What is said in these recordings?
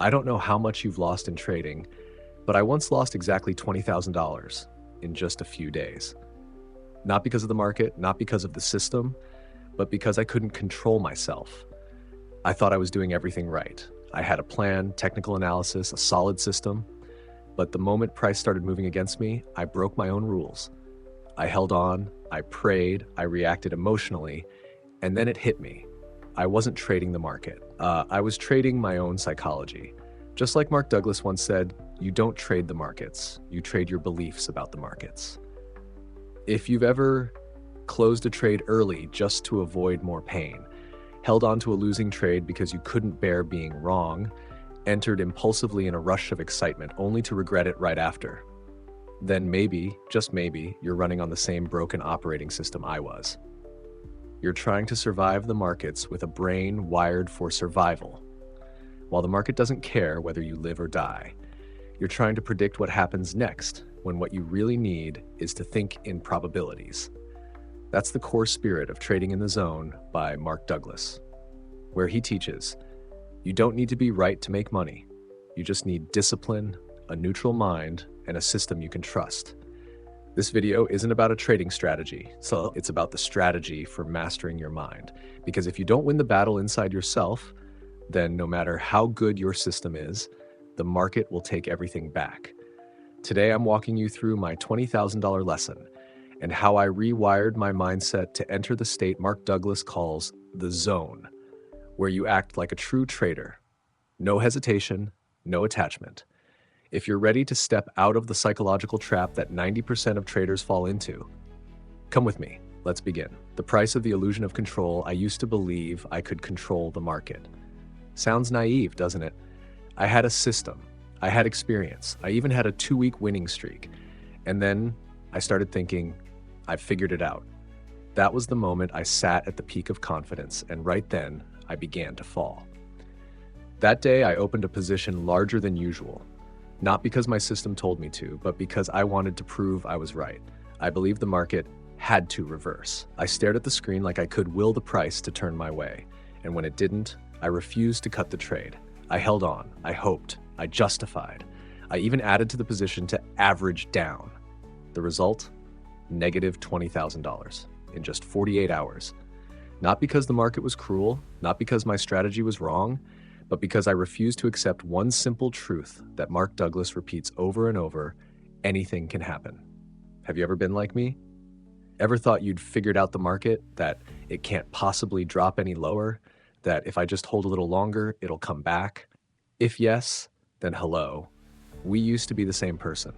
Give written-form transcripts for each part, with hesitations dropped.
I don't know how much you've lost in trading, but I once lost exactly $20,000 in just a few days. Not because of the market, not because of the system, but because I couldn't control myself. I thought I was doing everything right. I had a plan, technical analysis, a solid system, but the moment price started moving against me, I broke my own rules. I held on, I prayed, I reacted emotionally, and then it hit me. I wasn't trading the market. I was trading my own psychology. Just like Mark Douglas once said, you don't trade the markets, you trade your beliefs about the markets. If you've ever closed a trade early just to avoid more pain, held on to a losing trade because you couldn't bear being wrong, entered impulsively in a rush of excitement only to regret it right after, then maybe, just maybe, you're running on the same broken operating system I was. You're trying to survive the markets with a brain wired for survival. While the market doesn't care whether you live or die, you're trying to predict what happens next when what you really need is to think in probabilities. That's the core spirit of Trading in the Zone by Mark Douglas, where he teaches, you don't need to be right to make money. You just need discipline, a neutral mind, and a system you can trust. This video isn't about a trading strategy, so it's about the strategy for mastering your mind. Because if you don't win the battle inside yourself, then no matter how good your system is, the market will take everything back. Today, I'm walking you through my $20,000 lesson and how I rewired my mindset to enter the state Mark Douglas calls the zone, where you act like a true trader. No hesitation, no attachment. If you're ready to step out of the psychological trap that 90% of traders fall into, come with me. Let's begin. The price of the illusion of control. I used to believe I could control the market. Sounds naive, doesn't it? I had a system. I had experience. I even had a 2-week winning streak. And then I started thinking, I've figured it out. That was the moment I sat at the peak of confidence, and right then, I began to fall. That day, I opened a position larger than usual. Not because my system told me to, but because I wanted to prove I was right. I believed the market had to reverse. I stared at the screen like I could will the price to turn my way. And when it didn't, I refused to cut the trade. I held on, I hoped, I justified. I even added to the position to average down. The result? Negative $20,000 in just 48 hours. Not because the market was cruel, not because my strategy was wrong, but because I refused to accept one simple truth that Mark Douglas repeats over and over: anything can happen. Have you ever been like me? Ever thought you'd figured out the market, that it can't possibly drop any lower, that if I just hold a little longer, it'll come back? If yes, then hello. We used to be the same person.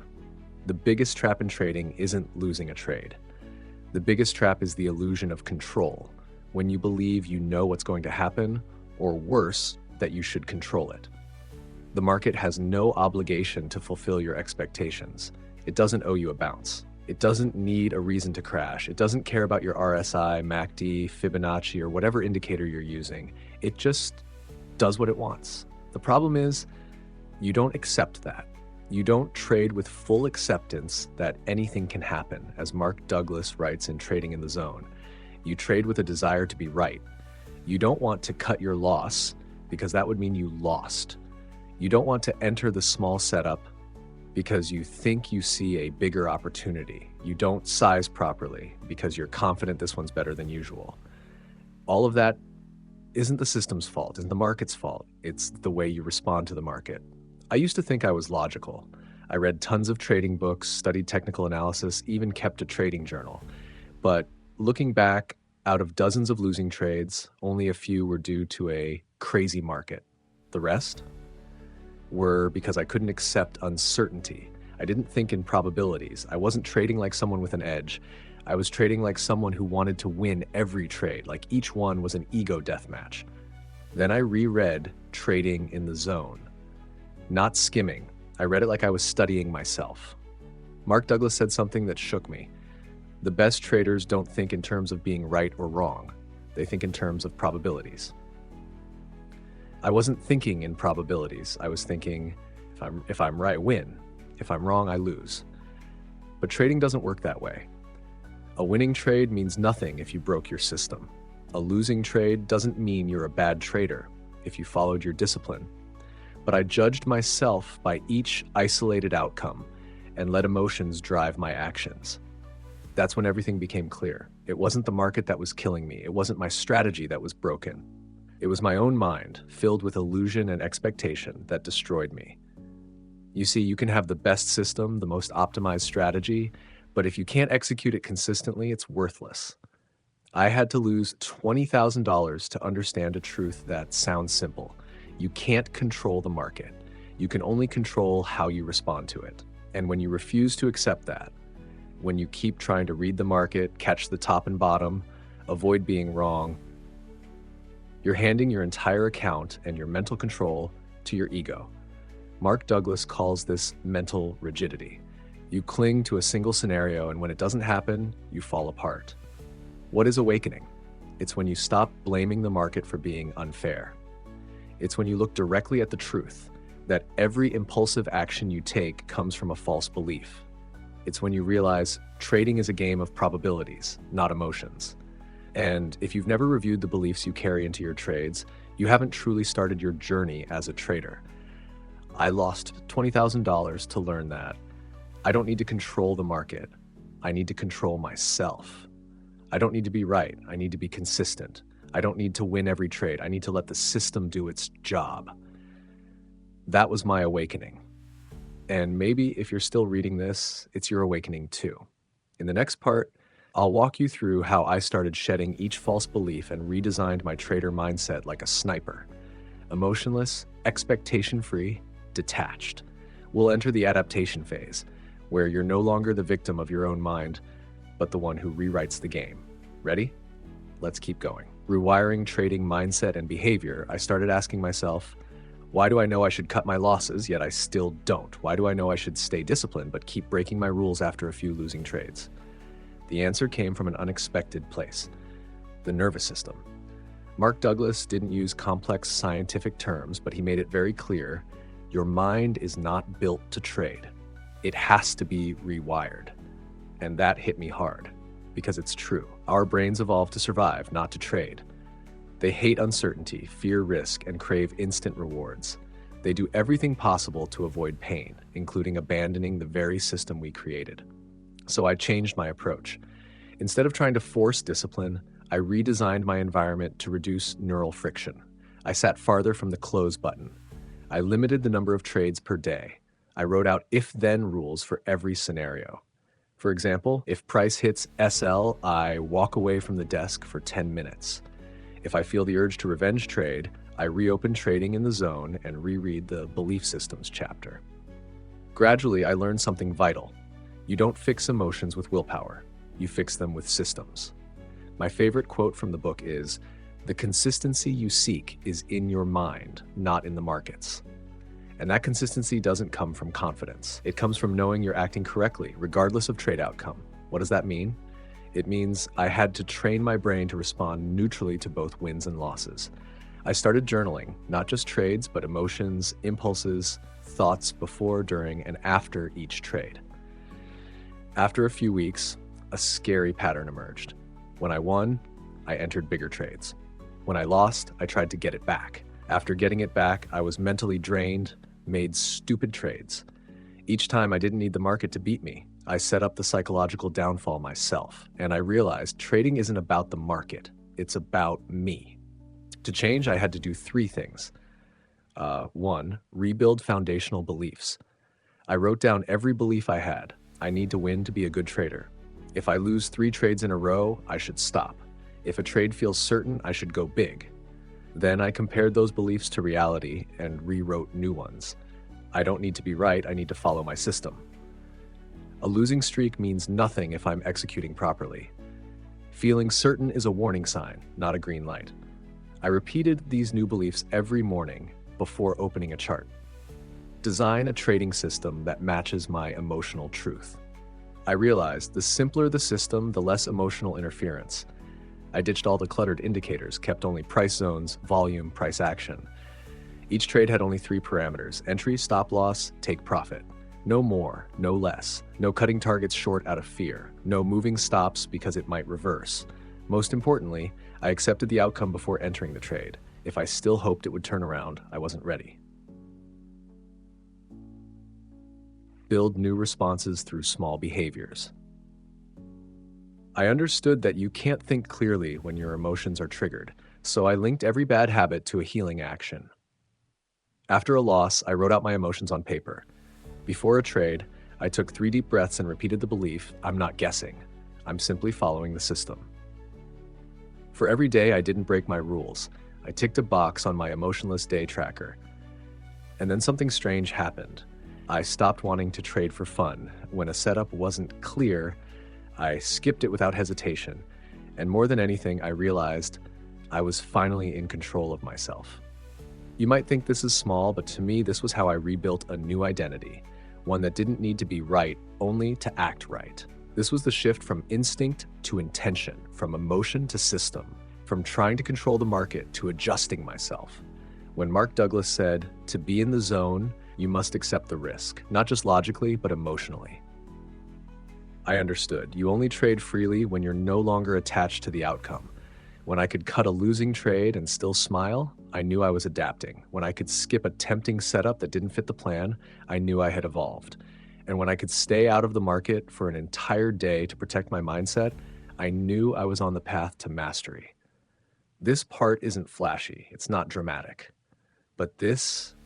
The biggest trap in trading isn't losing a trade. The biggest trap is the illusion of control, when you believe you know what's going to happen, or worse, that you should control it. The market has no obligation to fulfill your expectations. It doesn't owe you a bounce. It doesn't need a reason to crash. It doesn't care about your RSI, MACD, Fibonacci, or whatever indicator you're using. It just does what it wants. The problem is, you don't accept that. You don't trade with full acceptance that anything can happen, as Mark Douglas writes in Trading in the Zone. You trade with a desire to be right. You don't want to cut your loss, because that would mean you lost. You don't want to enter the small setup because you think you see a bigger opportunity. You don't size properly because you're confident this one's better than usual. All of that isn't the system's fault, isn't the market's fault. It's the way you respond to the market. I used to think I was logical. I read tons of trading books, studied technical analysis, even kept a trading journal. But looking back, out of dozens of losing trades, only a few were due to a crazy market. The rest were because I couldn't accept uncertainty. I didn't think in probabilities. I wasn't trading like someone with an edge. I was trading like someone who wanted to win every trade, like each one was an ego deathmatch. Then I reread Trading in the Zone. Not skimming. I read it like I was studying myself. Mark Douglas said something that shook me. The best traders don't think in terms of being right or wrong. They think in terms of probabilities. I wasn't thinking in probabilities. I was thinking, if I'm right, win. If I'm wrong, I lose. But trading doesn't work that way. A winning trade means nothing if you broke your system. A losing trade doesn't mean you're a bad trader if you followed your discipline. but I judged myself by each isolated outcome and let emotions drive my actions. That's when everything became clear. It wasn't the market that was killing me. It wasn't my strategy that was broken. It was my own mind, filled with illusion and expectation, that destroyed me. You see, you can have the best system, the most optimized strategy, but if you can't execute it consistently, it's worthless. I had to lose $20,000 to understand a truth that sounds simple. You can't control the market. You can only control how you respond to it. And when you refuse to accept that, when you keep trying to read the market, catch the top and bottom, avoid being wrong, you're handing your entire account and your mental control to your ego. Mark Douglas calls this mental rigidity. You cling to a single scenario, and when it doesn't happen, you fall apart. What is awakening? It's when you stop blaming the market for being unfair. It's when you look directly at the truth that every impulsive action you take comes from a false belief. It's when you realize trading is a game of probabilities, not emotions. And if you've never reviewed the beliefs you carry into your trades, you haven't truly started your journey as a trader. I lost $20,000 to learn that I don't need to control the market. I need to control myself. I don't need to be right. I need to be consistent. I don't need to win every trade. I need to let the system do its job. That was my awakening. And maybe if you're still reading this, it's your awakening too. In the next part, I'll walk you through how I started shedding each false belief and redesigned my trader mindset like a sniper. Emotionless, expectation-free, detached. We'll enter the adaptation phase, where you're no longer the victim of your own mind, but the one who rewrites the game. Ready? Let's keep going. Rewiring trading mindset and behavior, I started asking myself, why do I know I should cut my losses, yet I still don't? Why do I know I should stay disciplined, but keep breaking my rules after a few losing trades? The answer came from an unexpected place: the nervous system. Mark Douglas didn't use complex scientific terms, but he made it very clear: your mind is not built to trade. It has to be rewired. And that hit me hard, because it's true. Our brains evolved to survive, not to trade. They hate uncertainty, fear risk, and crave instant rewards. They do everything possible to avoid pain, including abandoning the very system we created. So I changed my approach. Instead of trying to force discipline, I redesigned my environment to reduce neural friction. I sat farther from the close button. I limited the number of trades per day. I wrote out if-then rules for every scenario. For example, if price hits SL, I walk away from the desk for 10 minutes. If I feel the urge to revenge trade, I reopen trading in the zone and reread the belief systems chapter. Gradually, I learned something vital. You don't fix emotions with willpower. You fix them with systems. My favorite quote from the book is, "The consistency you seek is in your mind, not in the markets." And that consistency doesn't come from confidence. It comes from knowing you're acting correctly, regardless of trade outcome. What does that mean? It means I had to train my brain to respond neutrally to both wins and losses. I started journaling, not just trades, but emotions, impulses, thoughts before, during, and after each trade. After a few weeks, a scary pattern emerged. When I won, I entered bigger trades. When I lost, I tried to get it back. After getting it back, I was mentally drained, made stupid trades. Each time I didn't need the market to beat me. I set up the psychological downfall myself, and I realized trading isn't about the market, it's about me. To change, I had to do 3 things. 1, rebuild foundational beliefs. I wrote down every belief I had. I need to win to be a good trader. If I lose 3 trades in a row, I should stop. If a trade feels certain, I should go big. Then I compared those beliefs to reality and rewrote new ones. I don't need to be right, I need to follow my system. A losing streak means nothing if I'm executing properly. Feeling certain is a warning sign, not a green light. I repeated these new beliefs every morning before opening a chart. Design a trading system that matches my emotional truth. I realized the simpler the system, the less emotional interference. I ditched all the cluttered indicators, kept only price zones, volume, price action. Each trade had only 3 parameters: entry, stop loss, take profit. No more, no less. No cutting targets short out of fear. No moving stops because it might reverse. Most importantly, I accepted the outcome before entering the trade. If I still hoped it would turn around, I wasn't ready. build new responses through small behaviors. I understood that you can't think clearly when your emotions are triggered, so I linked every bad habit to a healing action. After a loss, I wrote out my emotions on paper. Before a trade, I took 3 deep breaths and repeated the belief, I'm not guessing. I'm simply following the system. For every day I didn't break my rules, I ticked a box on my emotionless day tracker. And then something strange happened. I stopped wanting to trade for fun. When a setup wasn't clear, I skipped it without hesitation. And more than anything, I realized I was finally in control of myself. You might think this is small, but to me, this was how I rebuilt a new identity. One that didn't need to be right, only to act right. This was the shift from instinct to intention, from emotion to system, from trying to control the market to adjusting myself. When Mark Douglas said, to be in the zone, you must accept the risk, not just logically, but emotionally. I understood. You only trade freely when you're no longer attached to the outcome. When I could cut a losing trade and still smile, I knew I was adapting. When I could skip a tempting setup that didn't fit the plan, I knew I had evolved. And when I could stay out of the market for an entire day to protect my mindset, I knew I was on the path to mastery. This part isn't flashy, it's not dramatic. But this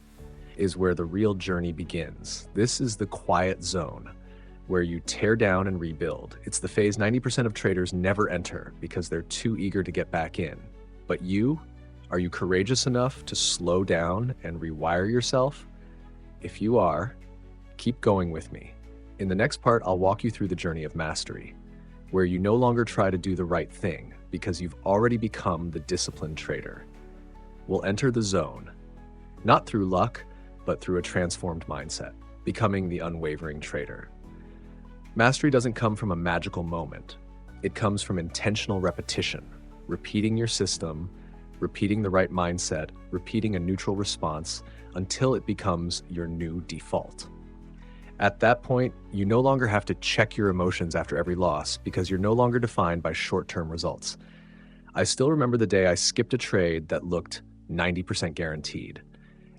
is where the real journey begins. This is the quiet zone, where you tear down and rebuild. It's the phase 90% of traders never enter because they're too eager to get back in. But are you courageous enough to slow down and rewire yourself? If you are, keep going with me. In the next part, I'll walk you through the journey of mastery, where you no longer try to do the right thing because you've already become the disciplined trader. We'll enter the zone, not through luck, but through a transformed mindset, becoming the unwavering trader. Mastery doesn't come from a magical moment. It comes from intentional repetition, repeating your system, repeating the right mindset, repeating a neutral response until it becomes your new default. At that point, you no longer have to check your emotions after every loss because you're no longer defined by short-term results. I still remember the day I skipped a trade that looked 90% guaranteed.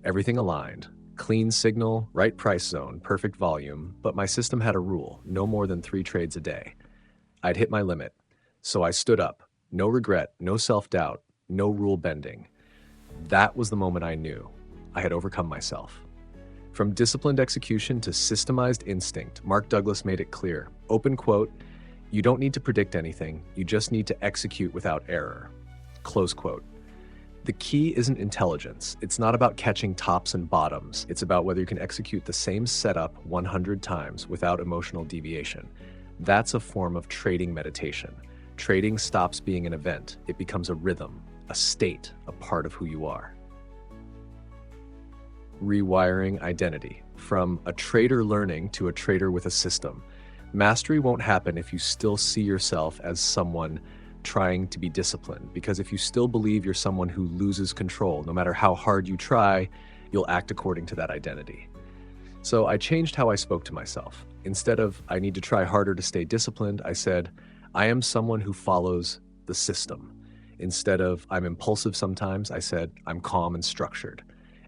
Everything aligned. Clean signal, right price zone, perfect volume, but my system had a rule, no more than 3 trades a day. I'd hit my limit, so I stood up. No regret, no self-doubt, no rule bending. That was the moment I knew I had overcome myself. From disciplined execution to systemized instinct, Mark Douglas made it clear, open quote, "You don't need to predict anything, you just need to execute without error." Close quote. The key isn't intelligence. It's not about catching tops and bottoms. It's about whether you can execute the same setup 100 times without emotional deviation. That's a form of trading meditation. Trading stops being an event. It becomes a rhythm, a state, a part of who you are. Rewiring identity. From a trader learning to a trader with a system. Mastery won't happen if you still see yourself as someone trying to be disciplined, because if you still believe you're someone who loses control, no matter how hard you try, you'll act according to that identity. So I changed how I spoke to myself. Instead of, I need to try harder to stay disciplined, I said, I am someone who follows the system. Instead of, I'm impulsive sometimes, I said, I'm calm and structured.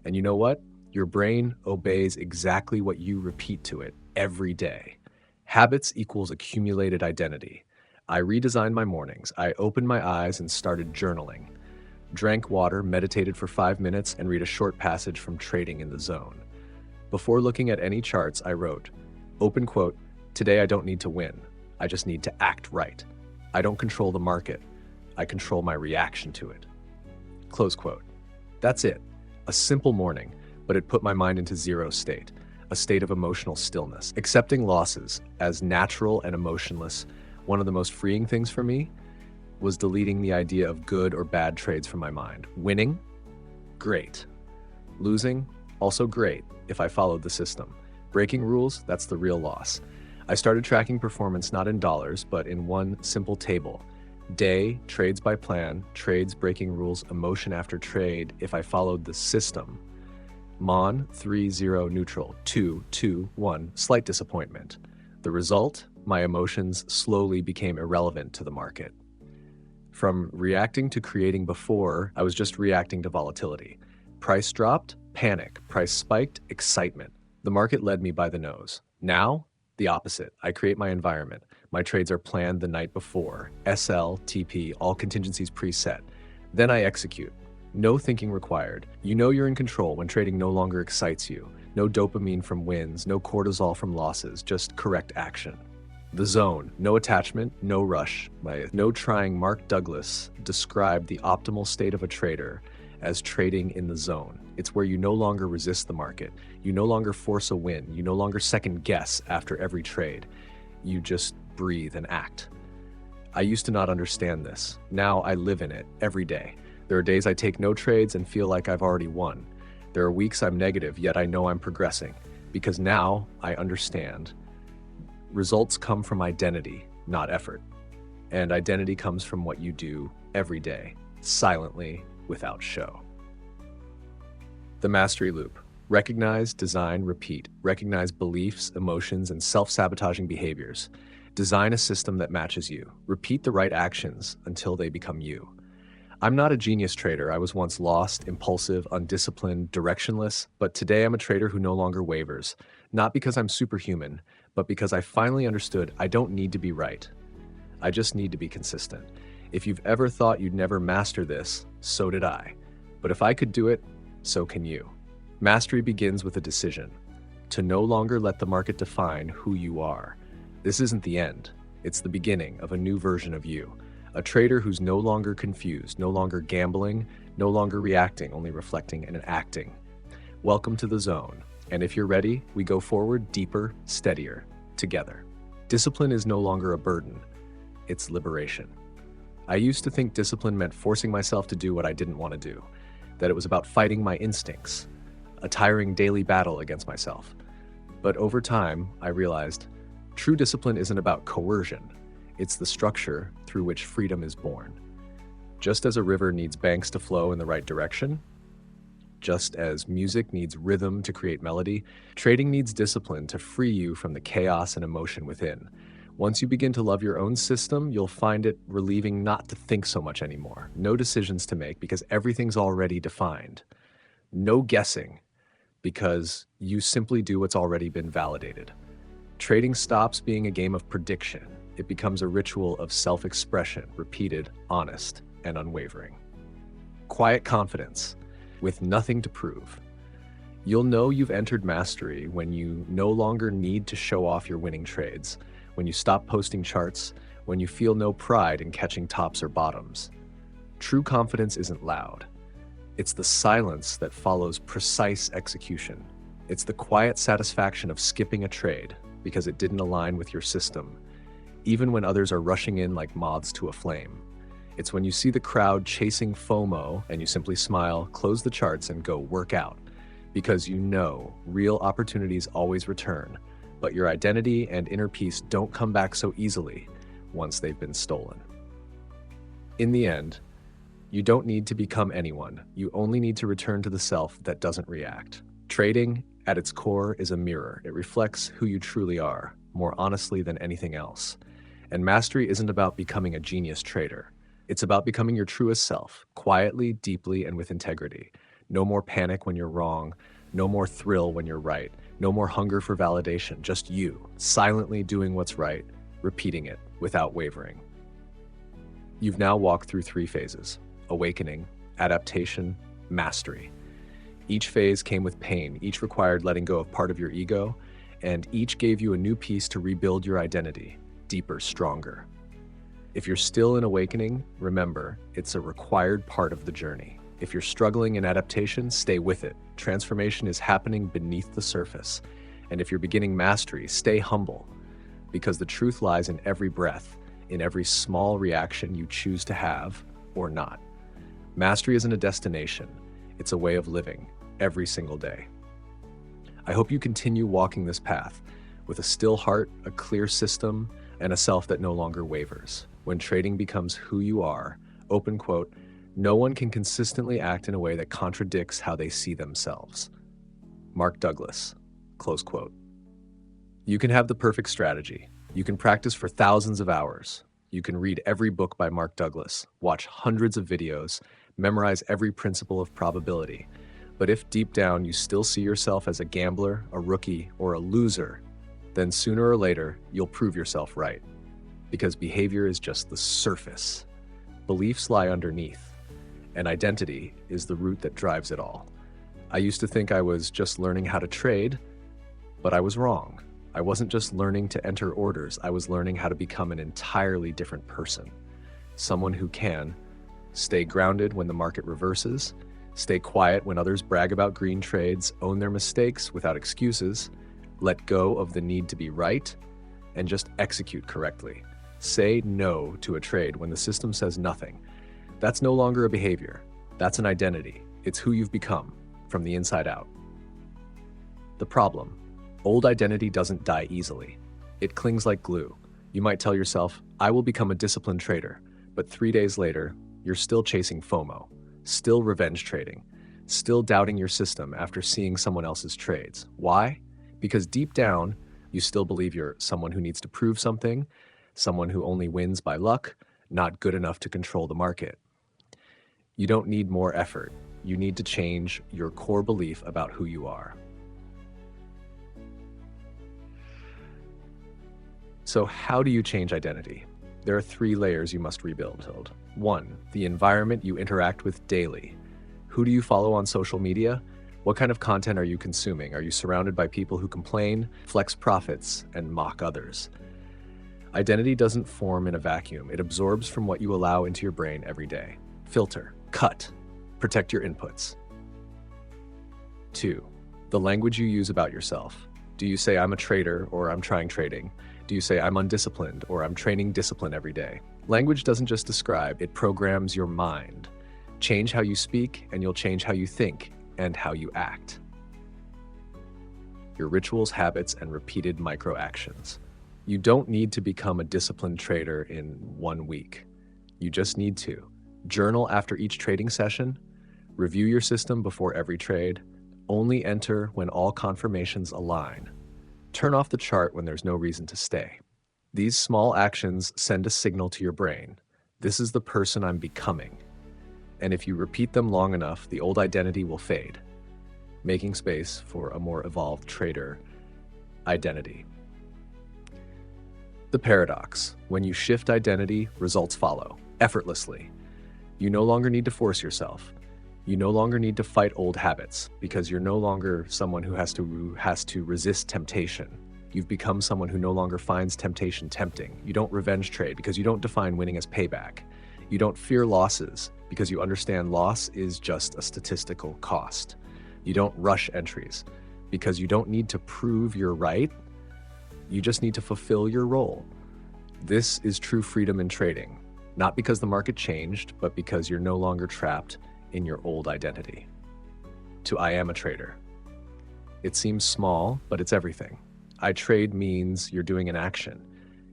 And you know what? Your brain obeys exactly what you repeat to it every day. Habits equals accumulated identity. I redesigned my mornings. I opened my eyes and started journaling. Drank water, meditated for 5 minutes, and read a short passage from Trading in the Zone. Before looking at any charts, I wrote, open quote, "Today I don't need to win. I just need to act right. I don't control the market. I control my reaction to it." Close quote. That's it. A simple morning, but it put my mind into zero state, a state of emotional stillness. Accepting losses as natural and emotionless. One of the most freeing things for me was deleting the idea of good or bad trades from my mind. Winning? Great. Losing? Also great, if I followed the system. Breaking rules? That's the real loss. I started tracking performance not in dollars, but in one simple table. Day, trades by plan, trades breaking rules, emotion after trade, if I followed the system. Mon, 3-0 neutral, 2-2-1, slight disappointment. The result? My emotions slowly became irrelevant to the market. From reacting to creating before, I was just reacting to volatility. Price dropped, panic. Price spiked, excitement. The market led me by the nose. Now, the opposite. I create my environment. My trades are planned the night before. SL, TP, all contingencies preset. Then I execute. No thinking required. You know you're in control when trading no longer excites you. No dopamine from wins, no cortisol from losses, just correct action. The zone, no attachment, no rush. By no trying, Mark Douglas described the optimal state of a trader as trading in the zone. It's where you no longer resist the market. You no longer force a win. You no longer second guess after every trade. You just breathe and act. I used to not understand this. Now I live in it every day. There are days I take no trades and feel like I've already won. There are weeks I'm negative, yet I know I'm progressing. Because now I understand. Results come from identity, not effort. And identity comes from what you do every day, silently, without show. The mastery loop. Recognize, design, repeat. Recognize beliefs, emotions, and self-sabotaging behaviors. Design a system that matches you. Repeat the right actions until they become you. I'm not a genius trader. I was once lost, impulsive, undisciplined, directionless, but today I'm a trader who no longer wavers. Not because I'm superhuman, but because I finally understood I don't need to be right. I just need to be consistent. If you've ever thought you'd never master this, so did I. But if I could do it, so can you. Mastery begins with a decision, to no longer let the market define who you are. This isn't the end. It's the beginning of a new version of you. A trader who's no longer confused, no longer gambling, no longer reacting, only reflecting and acting. Welcome to the zone. And if you're ready, we go forward deeper, steadier, together. Discipline is no longer a burden. It's liberation. I used to think discipline meant forcing myself to do what I didn't want to do, that it was about fighting my instincts, a tiring daily battle against myself. But over time, I realized true discipline isn't about coercion. It's the structure through which freedom is born. Just as a river needs banks to flow in the right direction, just as music needs rhythm to create melody, trading needs discipline to free you from the chaos and emotion within. Once you begin to love your own system, you'll find it relieving not to think so much anymore. No decisions to make because everything's already defined. No guessing because you simply do what's already been validated. Trading stops being a game of prediction. It becomes a ritual of self-expression, repeated, honest, and unwavering. Quiet confidence, with nothing to prove. You'll know you've entered mastery when you no longer need to show off your winning trades, when you stop posting charts, when you feel no pride in catching tops or bottoms. True confidence isn't loud. It's the silence that follows precise execution. It's the quiet satisfaction of skipping a trade because it didn't align with your system, even when others are rushing in like moths to a flame. It's when you see the crowd chasing FOMO and you simply smile, close the charts, and go work out. Because you know real opportunities always return, but your identity and inner peace don't come back so easily once they've been stolen. In the end, you don't need to become anyone. You only need to return to the self that doesn't react. Trading, at its core, is a mirror. It reflects who you truly are, more honestly than anything else. And mastery isn't about becoming a genius trader. It's about becoming your truest self, quietly, deeply, and with integrity. No more panic when you're wrong. No more thrill when you're right. No more hunger for validation. Just you, silently doing what's right, repeating it without wavering. You've now walked through 3 phases: awakening, adaptation, mastery. Each phase came with pain. Each required letting go of part of your ego, and each gave you a new piece to rebuild your identity, deeper, stronger. If you're still in awakening, remember, it's a required part of the journey. If you're struggling in adaptation, stay with it. Transformation is happening beneath the surface. And if you're beginning mastery, stay humble, because the truth lies in every breath, in every small reaction you choose to have or not. Mastery isn't a destination, it's a way of living every single day. I hope you continue walking this path with a still heart, a clear system, and a self that no longer wavers. When trading becomes who you are, open quote, no one can consistently act in a way that contradicts how they see themselves. Mark Douglas, close quote. You can have the perfect strategy. You can practice for thousands of hours. You can read every book by Mark Douglas, watch hundreds of videos, memorize every principle of probability. But if deep down you still see yourself as a gambler, a rookie, or a loser, then sooner or later, you'll prove yourself right. Because behavior is just the surface. Beliefs lie underneath, and identity is the root that drives it all. I used to think I was just learning how to trade, but I was wrong. I wasn't just learning to enter orders, I was learning how to become an entirely different person. Someone who can stay grounded when the market reverses, stay quiet when others brag about green trades, own their mistakes without excuses, let go of the need to be right, and just execute correctly. Say no to a trade when the system says nothing. That's no longer a behavior. That's an identity. It's who you've become from the inside out. The problem: old identity doesn't die easily. It clings like glue. You might tell yourself, I will become a disciplined trader, but 3 days later, you're still chasing FOMO, still revenge trading, still doubting your system after seeing someone else's trades. Why? Because deep down, you still believe you're someone who needs to prove something, someone who only wins by luck, not good enough to control the market. You don't need more effort. You need to change your core belief about who you are. So how do you change identity? There are 3 layers you must rebuild. 1, the environment you interact with daily. Who do you follow on social media? What kind of content are you consuming? Are you surrounded by people who complain, flex profits, and mock others? Identity doesn't form in a vacuum. It absorbs from what you allow into your brain every day. Filter, cut, protect your inputs. 2, the language you use about yourself. Do you say I'm a trader or I'm trying trading? Do you say I'm undisciplined or I'm training discipline every day? Language doesn't just describe, it programs your mind. Change how you speak and you'll change how you think and how you act. Your rituals, habits, and repeated micro actions. You don't need to become a disciplined trader in 1 week. You just need to journal after each trading session, review your system before every trade, only enter when all confirmations align. Turn off the chart when there's no reason to stay. These small actions send a signal to your brain. This is the person I'm becoming. And if you repeat them long enough, the old identity will fade, making space for a more evolved trader identity. The paradox: when you shift identity, results follow, effortlessly. You no longer need to force yourself. You no longer need to fight old habits because you're no longer someone who has to resist temptation. You've become someone who no longer finds temptation tempting. You don't revenge trade because you don't define winning as payback. You don't fear losses because you understand loss is just a statistical cost. You don't rush entries because you don't need to prove you're right. You just need to fulfill your role. This is true freedom in trading, not because the market changed, but because you're no longer trapped in your old identity. To I am a trader. It seems small, but it's everything. I trade means you're doing an action.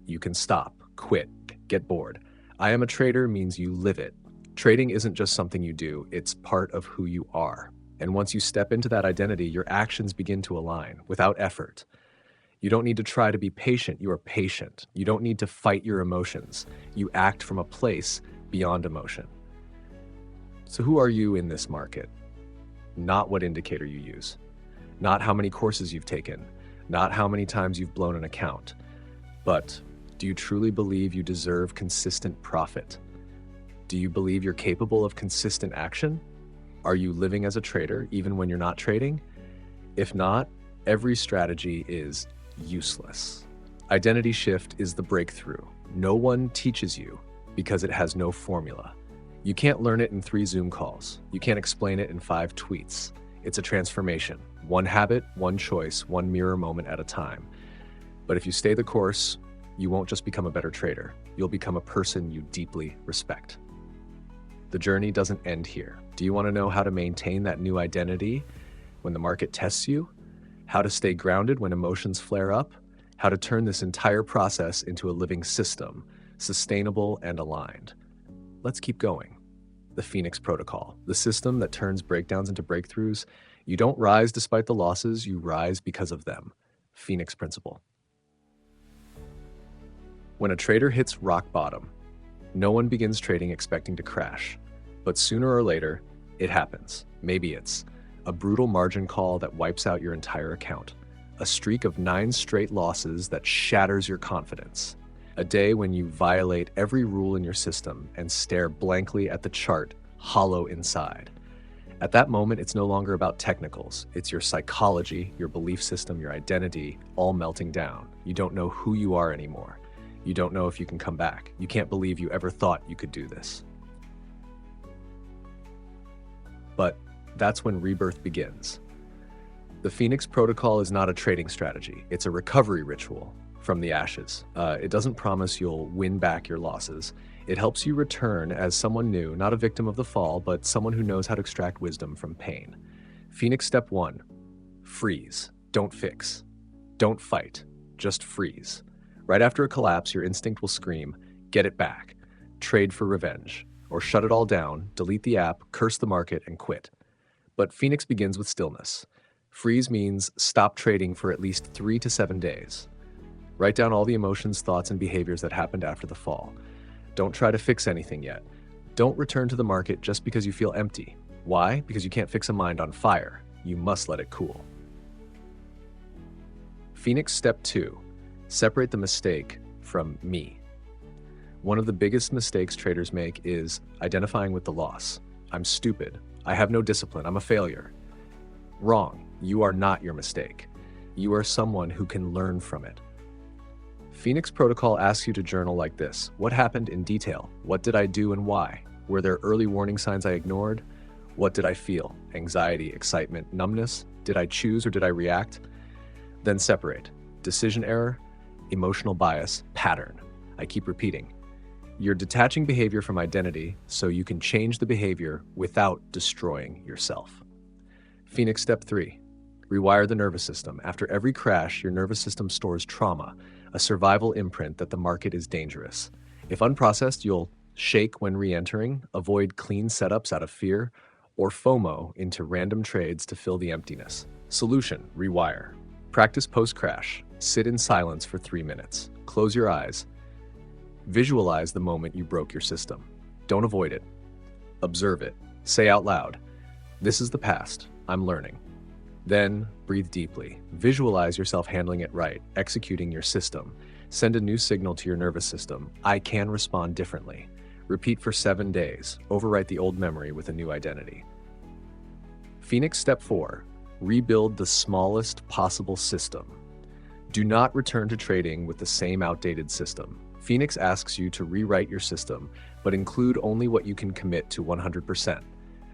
You can stop, quit, get bored. I am a trader means you live it. Trading isn't just something you do, it's part of who you are. And once you step into that identity, your actions begin to align without effort. You don't need to try to be patient, you are patient. You don't need to fight your emotions. You act from a place beyond emotion. So who are you in this market? Not what indicator you use, not how many courses you've taken, not how many times you've blown an account, but do you truly believe you deserve consistent profit? Do you believe you're capable of consistent action? Are you living as a trader even when you're not trading? If not, every strategy is useless. Identity shift is the breakthrough. No one teaches you because it has no formula. You can't learn it in 3 Zoom calls. You can't explain it in 5 tweets. It's a transformation. 1 habit, 1 choice, 1 mirror moment at a time. But if you stay the course, you won't just become a better trader. You'll become a person you deeply respect. The journey doesn't end here. Do you want to know how to maintain that new identity when the market tests you? How to stay grounded when emotions flare up? How to turn this entire process into a living system, sustainable and aligned? Let's keep going. The Phoenix Protocol, the system that turns breakdowns into breakthroughs. You don't rise despite the losses, you rise because of them. Phoenix Principle. When a trader hits rock bottom, no one begins trading expecting to crash. But sooner or later, it happens. Maybe it's a brutal margin call that wipes out your entire account, A streak of 9 straight losses that shatters your confidence. A day when you violate every rule in your system and stare blankly at the chart, hollow inside. At that moment, it's no longer about technicals. It's your psychology, your belief system, your identity, all melting down. You don't know who you are anymore. You don't know if you can come back. You can't believe you ever thought you could do this. But that's when rebirth begins. The Phoenix Protocol is not a trading strategy. It's a recovery ritual from the ashes. It doesn't promise you'll win back your losses. It helps you return as someone new, not a victim of the fall, but someone who knows how to extract wisdom from pain. Phoenix Step 1, freeze. Don't fix. Don't fight. Just freeze. Right after a collapse, your instinct will scream, get it back, trade for revenge, or shut it all down, delete the app, curse the market, and quit. But Phoenix begins with stillness. Freeze means stop trading for at least 3 to 7 days. Write down all the emotions, thoughts, and behaviors that happened after the fall. Don't try to fix anything yet. Don't return to the market just because you feel empty. Why? Because you can't fix a mind on fire. You must let it cool. Phoenix Step 2, separate the mistake from me. One of the biggest mistakes traders make is identifying with the loss. I'm stupid. I have no discipline. I'm a failure. Wrong. You are not your mistake. You are someone who can learn from it. Phoenix Protocol asks you to journal like this. What happened in detail? What did I do and why? Were there early warning signs I ignored? What did I feel? Anxiety, excitement, numbness? Did I choose or did I react? Then separate. Decision error, emotional bias, pattern. I keep repeating. You're detaching behavior from identity so you can change the behavior without destroying yourself. Phoenix Step 3, rewire the nervous system. After every crash, your nervous system stores trauma, a survival imprint that the market is dangerous. If unprocessed, you'll shake when re-entering, avoid clean setups out of fear, or FOMO into random trades to fill the emptiness. Solution, rewire. Practice post-crash. Sit in silence for 3 minutes. Close your eyes. Visualize the moment you broke your system. Don't avoid it. Observe it. Say out loud, this is the past. I'm learning. Then breathe deeply. Visualize yourself handling it right, executing your system. Send a new signal to your nervous system. I can respond differently. Repeat for 7 days. Overwrite the old memory with a new identity. Phoenix Step 4, rebuild the smallest possible system. Do not return to trading with the same outdated system. Phoenix asks you to rewrite your system, but include only what you can commit to 100%.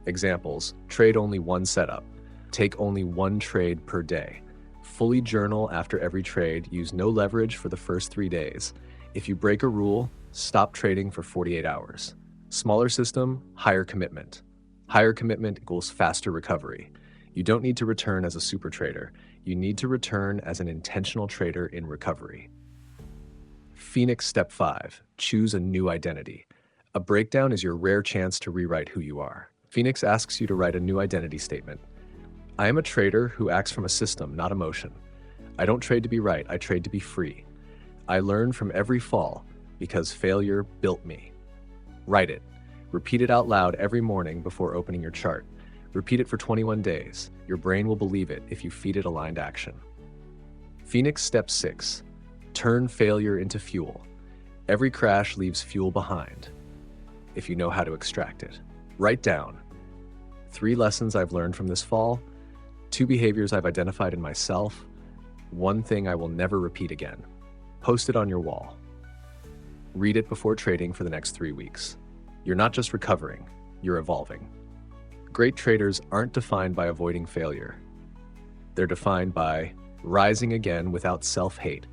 Examples, trade only one setup. Take only one trade per day. Fully journal after every trade. Use no leverage for the first 3 days. If you break a rule, stop trading for 48 hours. Smaller system, higher commitment. Higher commitment equals faster recovery. You don't need to return as a super trader. You need to return as an intentional trader in recovery. Phoenix Step 5, choose a new identity. A breakdown is your rare chance to rewrite who you are. Phoenix asks you to write a new identity statement. I am a trader who acts from a system, not emotion. I don't trade to be right, I trade to be free. I learn from every fall because failure built me. Write it. Repeat it out loud every morning before opening your chart. Repeat it for 21 days. Your brain will believe it if you feed it aligned action. Phoenix Step 6, turn failure into fuel. Every crash leaves fuel behind, if you know how to extract it. Write down 3 lessons I've learned from this fall, 2 behaviors I've identified in myself, 1 thing I will never repeat again. Post it on your wall. Read it before trading for the next 3 weeks. You're not just recovering, you're evolving. Great traders aren't defined by avoiding failure. They're defined by rising again without self-hate,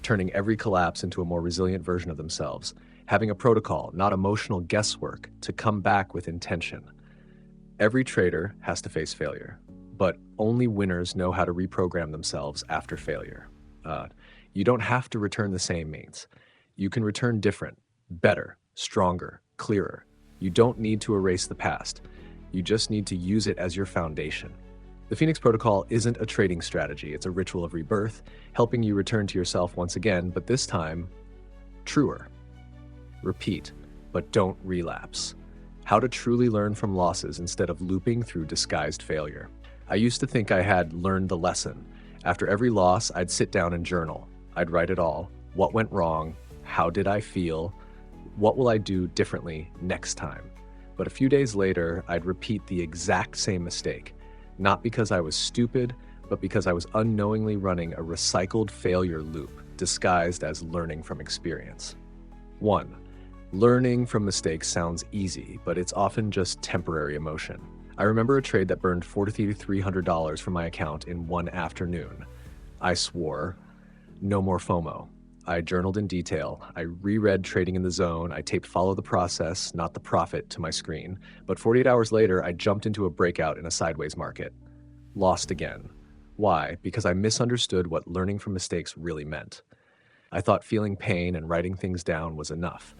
turning every collapse into a more resilient version of themselves, having a protocol, not emotional guesswork, to come back with intention. Every trader has to face failure, but only winners know how to reprogram themselves after failure. You don't have to return the same means. You can return different, better, stronger, clearer. You don't need to erase the past. You just need to use it as your foundation. The Phoenix Protocol isn't a trading strategy. It's a ritual of rebirth, helping you return to yourself once again, but this time, truer. Repeat, but don't relapse. How to truly learn from losses instead of looping through disguised failure. I used to think I had learned the lesson. After every loss, I'd sit down and journal. I'd write it all. What went wrong? How did I feel? What will I do differently next time? But a few days later, I'd repeat the exact same mistake. Not because I was stupid, but because I was unknowingly running a recycled failure loop disguised as learning from experience. 1. Learning from mistakes sounds easy, but it's often just temporary emotion. I remember a trade that burned $4,300 from my account in one afternoon. I swore, no more FOMO. I journaled in detail. I reread Trading in the Zone. I taped Follow the Process, not the Profit, to my screen. But 48 hours later, I jumped into a breakout in a sideways market. Lost again. Why? Because I misunderstood what learning from mistakes really meant. I thought feeling pain and writing things down was enough.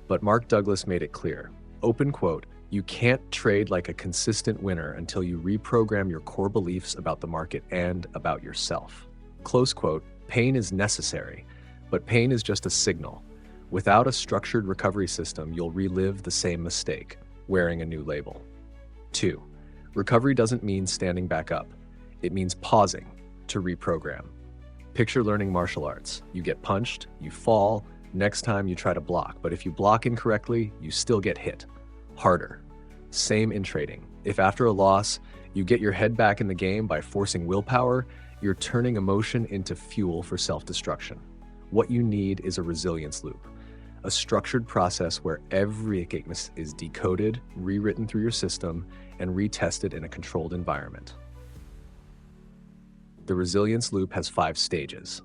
But Mark Douglas made it clear. Open quote, "You can't trade like a consistent winner until you reprogram your core beliefs about the market and about yourself." Close quote, "Pain is necessary, but pain is just a signal. Without a structured recovery system, you'll relive the same mistake, wearing a new label." 2. Recovery doesn't mean standing back up. It means pausing to reprogram. Picture learning martial arts. You get punched, you fall, next time you try to block, but if you block incorrectly, you still get hit. Harder. Same in trading. If after a loss, you get your head back in the game by forcing willpower, you're turning emotion into fuel for self-destruction. What you need is a resilience loop, a structured process where every weakness is decoded, rewritten through your system, and retested in a controlled environment. The resilience loop has 5 stages.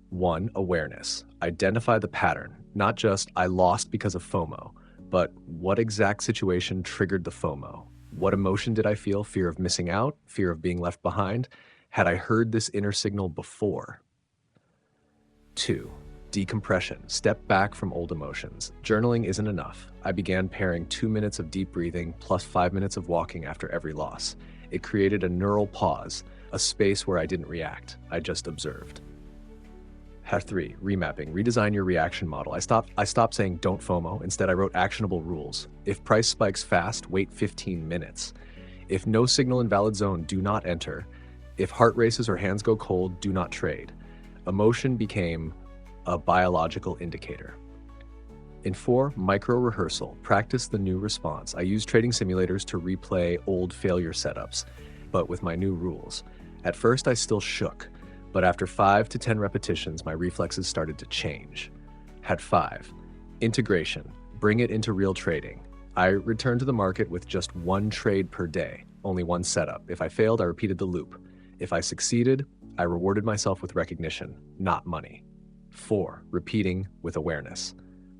1. Awareness. Identify the pattern, not just "I lost because of FOMO," but what exact situation triggered the FOMO? What emotion did I feel? Fear of missing out? Fear of being left behind? Had I heard this inner signal before? 2. Decompression. Step back from old emotions. Journaling isn't enough. I began pairing 2 minutes of deep breathing plus 5 minutes of walking after every loss. It created a neural pause, a space where I didn't react. I just observed. 3. Remapping. Redesign your reaction model. I stopped saying "don't FOMO." Instead, I wrote actionable rules. If price spikes fast, wait 15 minutes. If no signal in valid zone, do not enter. If heart races or hands go cold, do not trade. Emotion became a biological indicator. In 4, micro rehearsal. Practice the new response. I use trading simulators to replay old failure setups, but with my new rules. At first, I still shook, but after 5 to 10 repetitions, my reflexes started to change. 5. Integration. Bring it into real trading. I returned to the market with just 1 trade per day, only 1 setup. If I failed, I repeated the loop. If I succeeded, I rewarded myself with recognition, not money. 4. Repeating with awareness.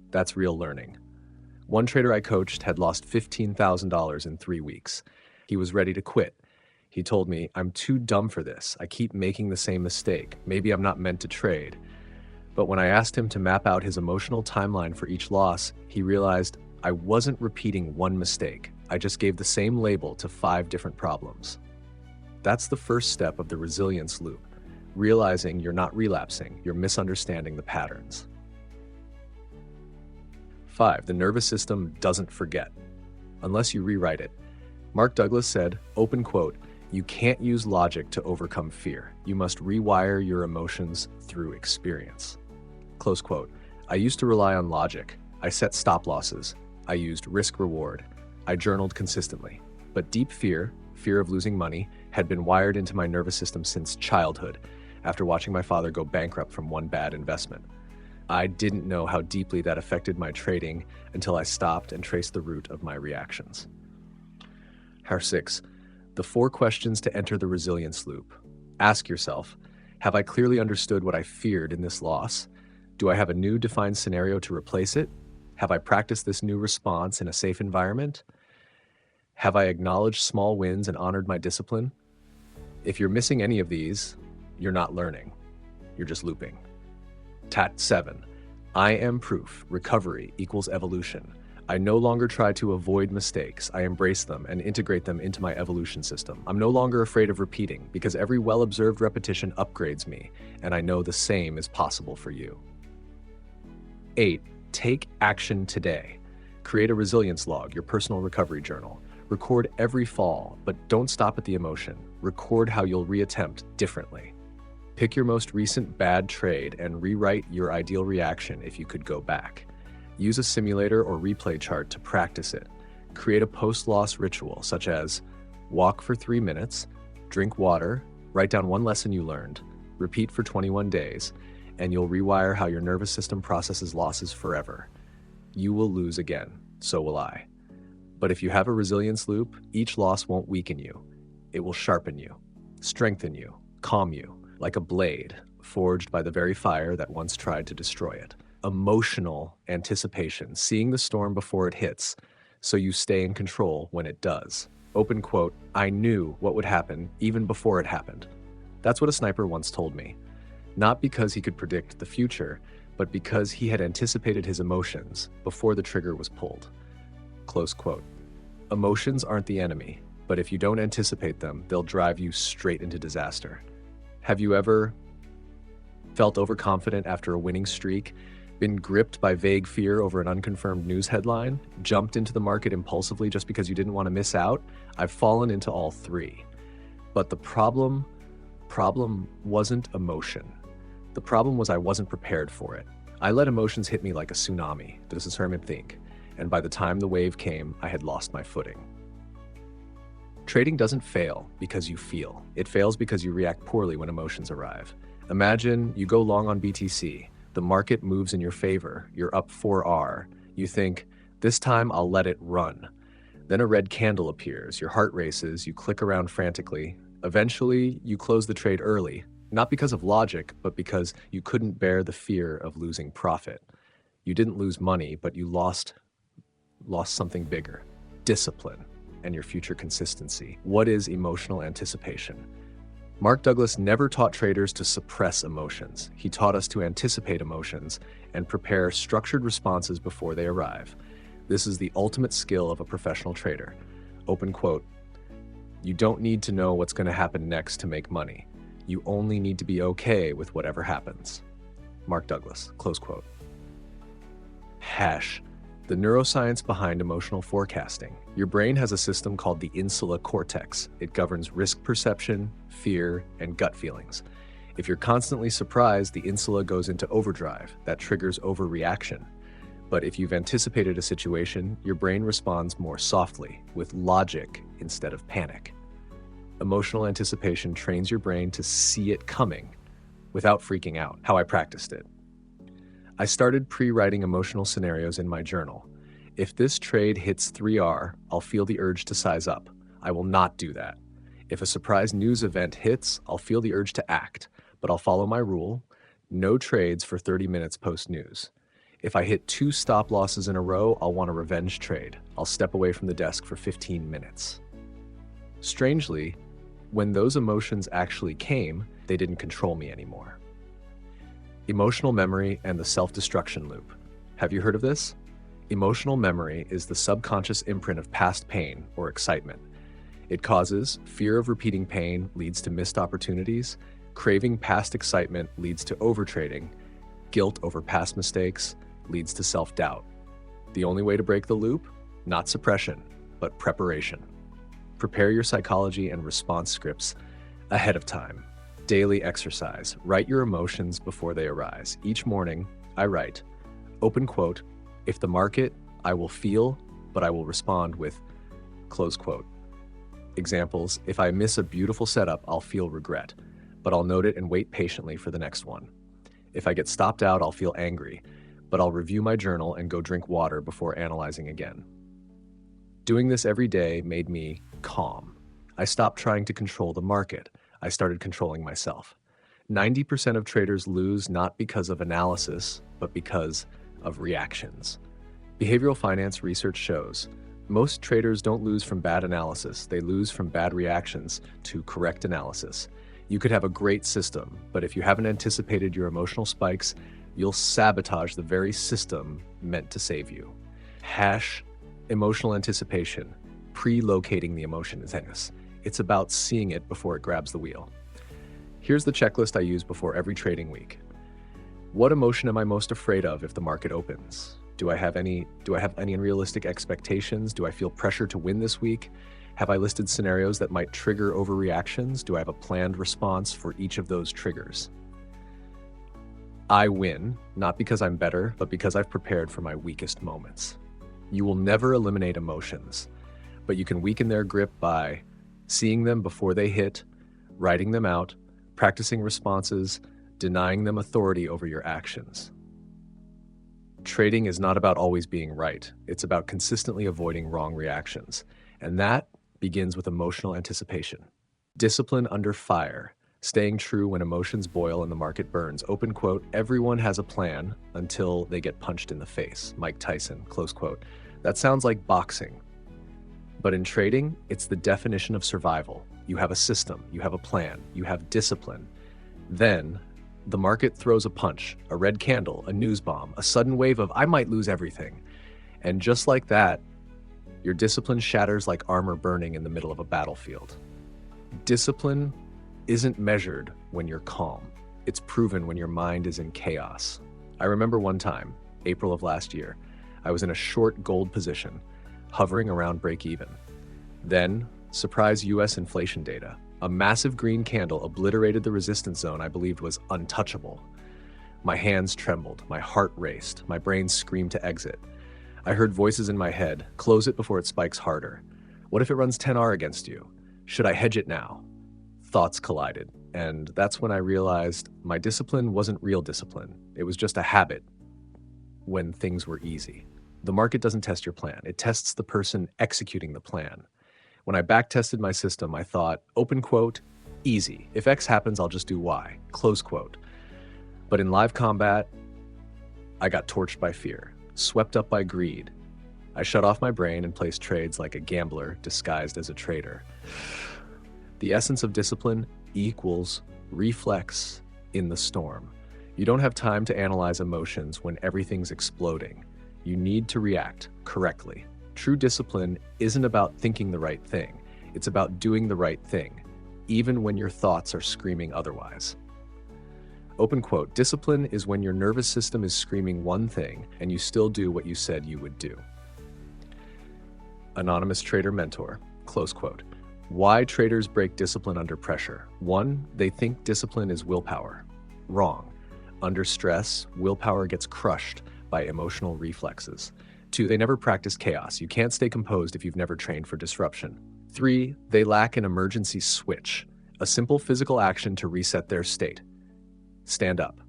That's real learning. One trader I coached had lost $15,000 in 3 weeks. He was ready to quit. He told me, "I'm too dumb for this. I keep making the same mistake. Maybe I'm not meant to trade." But when I asked him to map out his emotional timeline for each loss, he realized I wasn't repeating one mistake. I just gave the same label to 5 different problems. That's the first step of the resilience loop, realizing you're not relapsing, you're misunderstanding the patterns. 5. The nervous system doesn't forget, unless you rewrite it. Mark Douglas said, open quote, "You can't use logic to overcome fear. You must rewire your emotions through experience." Close quote. I used to rely on logic. I set stop losses. I used risk reward. I journaled consistently. But deep fear of losing money, had been wired into my nervous system since childhood, after watching my father go bankrupt from one bad investment. I didn't know how deeply that affected my trading until I stopped and traced the root of my reactions. 6. The 4 questions to enter the resilience loop. Ask yourself, have I clearly understood what I feared in this loss? Do I have a new defined scenario to replace it? Have I practiced this new response in a safe environment? Have I acknowledged small wins and honored my discipline? If you're missing any of these, you're not learning. You're just looping. 7. I am proof. Recovery equals evolution. I no longer try to avoid mistakes. I embrace them and integrate them into my evolution system. I'm no longer afraid of repeating because every well-observed repetition upgrades me, and I know the same is possible for you. 8. Take action today. Create a resilience log, your personal recovery journal. Record every fall, but don't stop at the emotion. Record how you'll reattempt differently. Pick your most recent bad trade and rewrite your ideal reaction if you could go back. Use a simulator or replay chart to practice it. Create a post-loss ritual, such as walk for 3 minutes, drink water, write down one lesson you learned, repeat for 21 days, and you'll rewire how your nervous system processes losses forever. You will lose again, so will I. But if you have a resilience loop, each loss won't weaken you. It will sharpen you, strengthen you, calm you, like a blade forged by the very fire that once tried to destroy it. Emotional anticipation, seeing the storm before it hits, so you stay in control when it does. Open quote, I knew what would happen even before it happened. That's what a sniper once told me. Not because he could predict the future, but because he had anticipated his emotions before the trigger was pulled. Close quote. Emotions aren't the enemy, but if you don't anticipate them, they'll drive you straight into disaster. Have you ever felt overconfident after a winning streak, been gripped by vague fear over an unconfirmed news headline, jumped into the market impulsively just because you didn't want to miss out? I've fallen into all three. But the problem wasn't emotion. The problem was I wasn't prepared for it. I let emotions hit me like a tsunami, das ist think, and by the time the wave came, I had lost my footing. Trading doesn't fail because you feel. It fails because you react poorly when emotions arrive. Imagine you go long on BTC. The market moves in your favor. You're up 4R. You think, this time I'll let it run. Then a red candle appears. Your heart races. You click around frantically. Eventually, you close the trade early. Not because of logic, but because you couldn't bear the fear of losing profit. You didn't lose money, but you lost something bigger. Discipline and your future consistency. What is emotional anticipation? Mark Douglas never taught traders to suppress emotions. He taught us to anticipate emotions and prepare structured responses before they arrive. This is the ultimate skill of a professional trader. Open quote, you don't need to know what's going to happen next to make money. You only need to be okay with whatever happens. Mark Douglas, close quote. Hash. The neuroscience behind emotional forecasting. Your brain has a system called the insula cortex. It governs risk perception, fear, and gut feelings. If you're constantly surprised, the insula goes into overdrive. That triggers overreaction. But if you've anticipated a situation, your brain responds more softly, with logic instead of panic. Emotional anticipation trains your brain to see it coming without freaking out. How I practiced it. I started pre-writing emotional scenarios in my journal. If this trade hits 3R, I'll feel the urge to size up. I will not do that. If a surprise news event hits, I'll feel the urge to act, but I'll follow my rule: no trades for 30 minutes post-news. If I hit 2 stop losses in a row, I'll want a revenge trade. I'll step away from the desk for 15 minutes. Strangely, when those emotions actually came, they didn't control me anymore. Emotional memory and the self-destruction loop. Have you heard of this? Emotional memory is the subconscious imprint of past pain or excitement. It causes fear of repeating pain, leads to missed opportunities. Craving past excitement leads to overtrading. Guilt over past mistakes leads to self-doubt. The only way to break the loop? Not suppression, but preparation. Prepare your psychology and response scripts ahead of time. Daily exercise. Write your emotions before they arise. Each morning, I write, open quote, if the market, I will feel, but I will respond with, close quote. Examples, if I miss a beautiful setup, I'll feel regret, but I'll note it and wait patiently for the next one. If I get stopped out, I'll feel angry, but I'll review my journal and go drink water before analyzing again. Doing this every day made me calm. I stopped trying to control the market. I started controlling myself. 90% of traders lose not because of analysis, but because of reactions. Behavioral finance research shows most traders don't lose from bad analysis. They lose from bad reactions to correct analysis. You could have a great system, but if you haven't anticipated your emotional spikes, you'll sabotage the very system meant to save you. Hash emotional anticipation, pre-locating the emotion is this. It's about seeing it before it grabs the wheel. Here's the checklist I use before every trading week. What emotion am I most afraid of if the market opens? Do I have any unrealistic expectations? Do I feel pressure to win this week? Have I listed scenarios that might trigger overreactions? Do I have a planned response for each of those triggers? I win, not because I'm better, but because I've prepared for my weakest moments. You will never eliminate emotions, but you can weaken their grip by seeing them before they hit, writing them out, practicing responses, denying them authority over your actions. Trading is not about always being right. It's about consistently avoiding wrong reactions. And that begins with emotional anticipation. Discipline under fire, staying true when emotions boil and the market burns. Open quote, everyone has a plan until they get punched in the face. Mike Tyson, close quote. That sounds like boxing. But in trading, it's the definition of survival. You have a system, you have a plan, you have discipline. Then the market throws a punch, a red candle, a news bomb, a sudden wave of, I might lose everything. And just like that, your discipline shatters like armor burning in the middle of a battlefield. Discipline isn't measured when you're calm. It's proven when your mind is in chaos. I remember one time, April of last year, I was in a short gold position, hovering around break even. Then, surprise US inflation data. A massive green candle obliterated the resistance zone I believed was untouchable. My hands trembled, my heart raced, my brain screamed to exit. I heard voices in my head, close it before it spikes harder. What if it runs 10R against you? Should I hedge it now? Thoughts collided, and that's when I realized my discipline wasn't real discipline. It was just a habit when things were easy. The market doesn't test your plan. It tests the person executing the plan. When I back-tested my system, I thought, open quote, easy. If X happens, I'll just do Y, close quote. But in live combat, I got torched by fear, swept up by greed. I shut off my brain and placed trades like a gambler disguised as a trader. The essence of discipline equals reflex in the storm. You don't have time to analyze emotions when everything's exploding. You need to react correctly. True discipline isn't about thinking the right thing. It's about doing the right thing, even when your thoughts are screaming otherwise. Open quote, discipline is when your nervous system is screaming one thing and you still do what you said you would do. Anonymous trader mentor, close quote. Why traders break discipline under pressure? 1, they think discipline is willpower. Wrong. Under stress, willpower gets crushed by emotional reflexes. 2, they never practice chaos. You can't stay composed if you've never trained for disruption. 3, they lack an emergency switch, a simple physical action to reset their state. Stand up.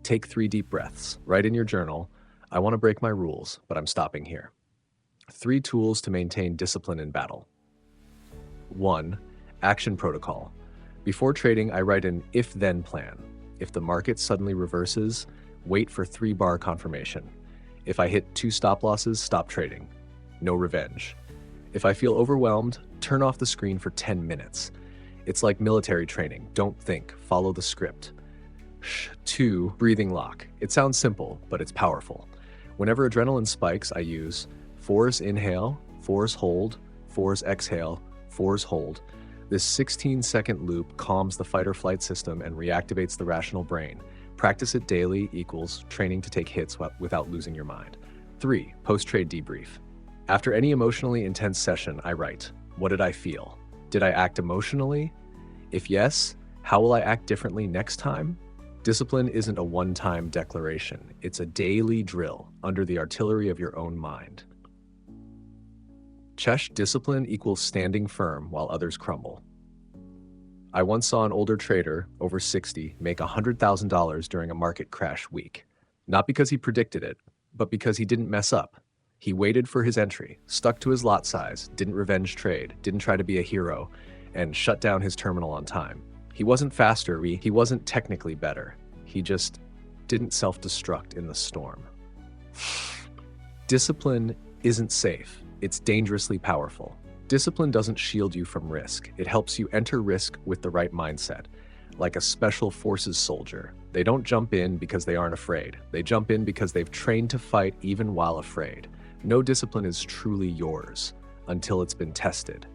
Take 3 deep breaths. Write in your journal, I want to break my rules, but I'm stopping here. 3 tools to maintain discipline in battle. 1, action protocol. Before trading, I write an if-then plan. If the market suddenly reverses, wait for 3-bar confirmation. If I hit 2 stop losses, stop trading. No revenge. If I feel overwhelmed, turn off the screen for 10 minutes. It's like military training. Don't think, follow the script. 2, breathing lock. It sounds simple, but it's powerful. Whenever adrenaline spikes, I use 4's inhale, 4's hold, 4's exhale, 4's hold. This 16-second loop calms the fight or flight system and reactivates the rational brain. Practice it daily equals training to take hits without losing your mind. 3, post-trade debrief. After any emotionally intense session, I write, what did I feel? Did I act emotionally? If yes, how will I act differently next time? Discipline isn't a one-time declaration. It's a daily drill under the artillery of your own mind. Chesh, discipline equals standing firm while others crumble. I once saw an older trader, over 60, make $100,000 during a market crash week. Not because he predicted it, but because he didn't mess up. He waited for his entry, stuck to his lot size, didn't revenge trade, didn't try to be a hero, and shut down his terminal on time. He wasn't faster, he wasn't technically better. He just didn't self-destruct in the storm. Discipline isn't safe. It's dangerously powerful. Discipline doesn't shield you from risk. It helps you enter risk with the right mindset. Like a special forces soldier. They don't jump in because they aren't afraid. They jump in because they've trained to fight even while afraid. No discipline is truly yours until it's been tested.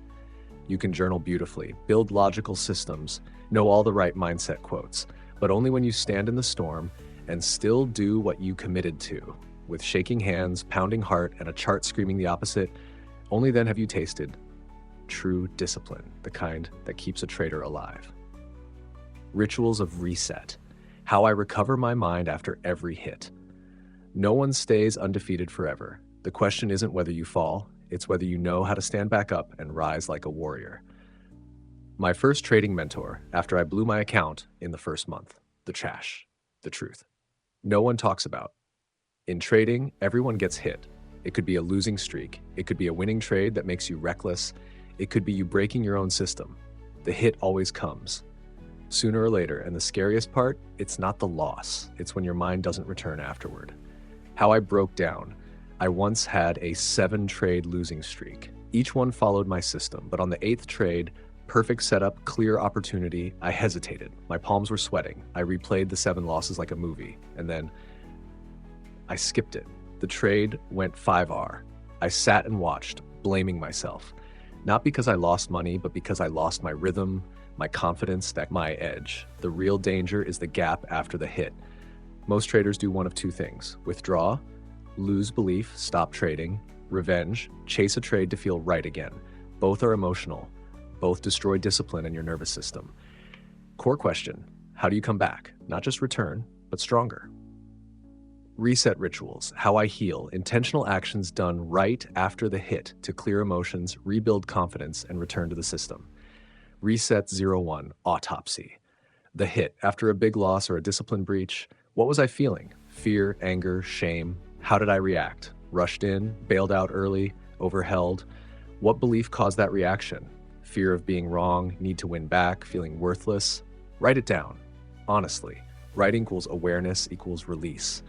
You can journal beautifully, build logical systems, know all the right mindset quotes, but only when you stand in the storm and still do what you committed to. With shaking hands, pounding heart, and a chart screaming the opposite, only then have you tasted true discipline, the kind that keeps a trader alive. Rituals of reset. How I recover my mind after every hit. No one stays undefeated forever. The question isn't whether you fall, it's whether you know how to stand back up and rise like a warrior. My first trading mentor, after I blew my account in the first month. The trash. The truth. No one talks about. In trading, everyone gets hit. It could be a losing streak. It could be a winning trade that makes you reckless. It could be you breaking your own system. The hit always comes. Sooner or later, and the scariest part, it's not the loss. It's when your mind doesn't return afterward. How I broke down. I once had a 7-trade losing streak. Each one followed my system, but on the 8th trade, perfect setup, clear opportunity, I hesitated. My palms were sweating. I replayed the 7 losses like a movie, and then I skipped it. The trade went 5R. I sat and watched, blaming myself. Not because I lost money, but because I lost my rhythm, my confidence, my edge. The real danger is the gap after the hit. Most traders do one of 2 things: withdraw, lose belief, stop trading; revenge, chase a trade to feel right again. Both are emotional. Both destroy discipline in your nervous system. Core question: how do you come back? Not just return, but stronger. Reset rituals. How I heal. Intentional actions done right after the hit to clear emotions, rebuild confidence, and return to the system. Reset 01. Autopsy. The hit. After a big loss or a discipline breach, what was I feeling? Fear, anger, shame. How did I react? Rushed in, bailed out early, overheld. What belief caused that reaction? Fear of being wrong, need to win back, feeling worthless. Write it down. Honestly, right equals awareness equals release.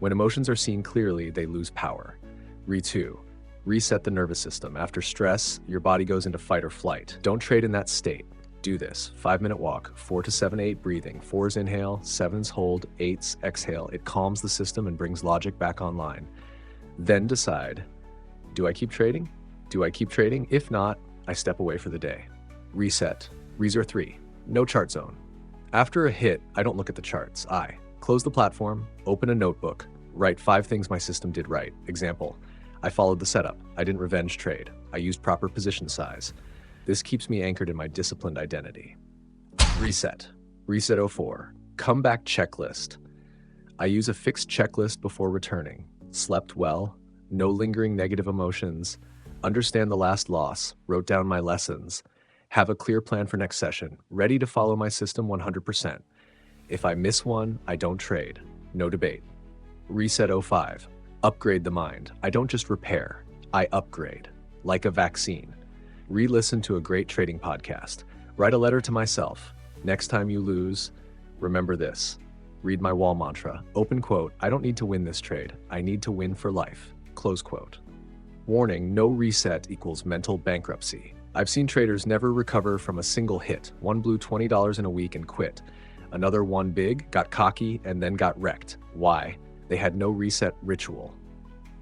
When emotions are seen clearly, they lose power. Re-2. Reset the nervous system. After stress, your body goes into fight or flight. Don't trade in that state. Do this. 5-minute walk, 4 to 7, 8 breathing. 4s inhale, 7s hold, 8s exhale. It calms the system and brings logic back online. Then decide, do I keep trading? Do I keep trading? If not, I step away for the day. Reset. Reser 3. No chart zone. After a hit, I don't look at the charts. I close the platform, open a notebook, write 5 things my system did right. Example: I followed the setup. I didn't revenge trade. I used proper position size. This keeps me anchored in my disciplined identity. Reset. Reset 04. Comeback checklist. I use a fixed checklist before returning. Slept well, no lingering negative emotions, understand the last loss, wrote down my lessons, have a clear plan for next session, ready to follow my system 100%. If I miss one, I don't trade. No debate. Reset 05. Upgrade the mind. I don't just repair, I upgrade. Like a vaccine. Re-listen to a great trading podcast. Write a letter to myself. Next time you lose, remember this. Read my wall mantra. Open quote: I don't need to win this trade. I need to win for life. Close quote. Warning: no reset equals mental bankruptcy. I've seen traders never recover from a single hit. One blew $20 in a week and quit. Another won big, got cocky, and then got wrecked. Why? They had no reset ritual.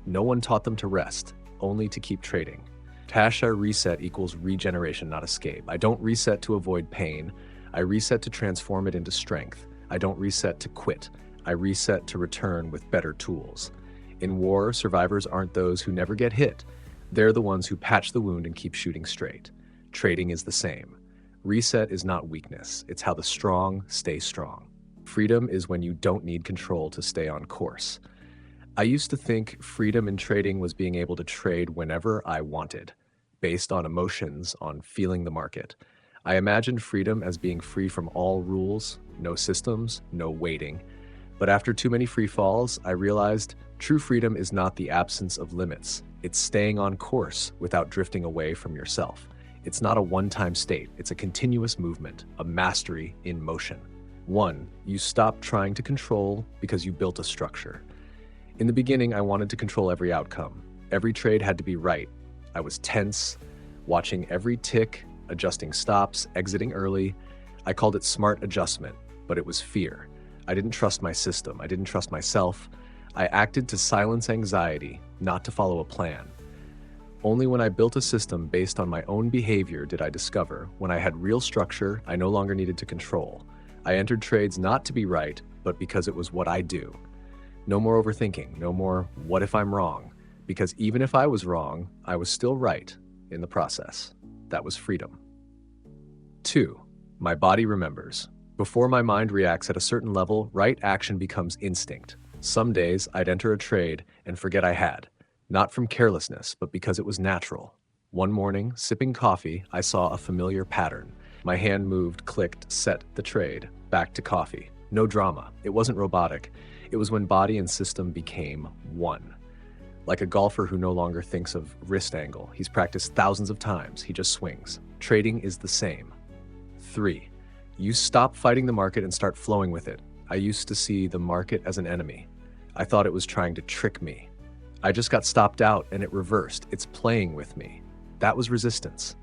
No one taught them to rest, only to keep trading. Tasha reset equals regeneration, not escape. I don't reset to avoid pain. I reset to transform it into strength. I don't reset to quit. I reset to return with better tools. In war, survivors aren't those who never get hit. They're the ones who patch the wound and keep shooting straight. Trading is the same. Reset is not weakness. It's how the strong stay strong. Freedom is when you don't need control to stay on course. I used to think freedom in trading was being able to trade whenever I wanted, based on emotions, on feeling the market. I imagined freedom as being free from all rules, no systems, no waiting. But after too many free falls, I realized true freedom is not the absence of limits. It's staying on course without drifting away from yourself. It's not a one-time state. It's a continuous movement, a mastery in motion. 1. You stop trying to control because you built a structure. In the beginning, I wanted to control every outcome. Every trade had to be right. I was tense, watching every tick, adjusting stops, exiting early. I called it smart adjustment, but it was fear. I didn't trust my system. I didn't trust myself. I acted to silence anxiety, not to follow a plan. Only when I built a system based on my own behavior did I discover, when I had real structure, I no longer needed to control. I entered trades not to be right, but because it was what I do. No more overthinking, no more what if I'm wrong, because even if I was wrong, I was still right in the process. That was freedom. 2. My body remembers. Before my mind reacts at a certain level, right action becomes instinct. Some days, I'd enter a trade and forget I had. Not from carelessness, but because it was natural. One morning, sipping coffee, I saw a familiar pattern. My hand moved, clicked, set the trade. Back to coffee. No drama. It wasn't robotic. It was when body and system became one. Like a golfer who no longer thinks of wrist angle. He's practiced thousands of times. He just swings. Trading is the same. 3. You stop fighting the market and start flowing with it. I used to see the market as an enemy. I thought it was trying to trick me. I just got stopped out and it reversed. It's playing with me. That was resistance.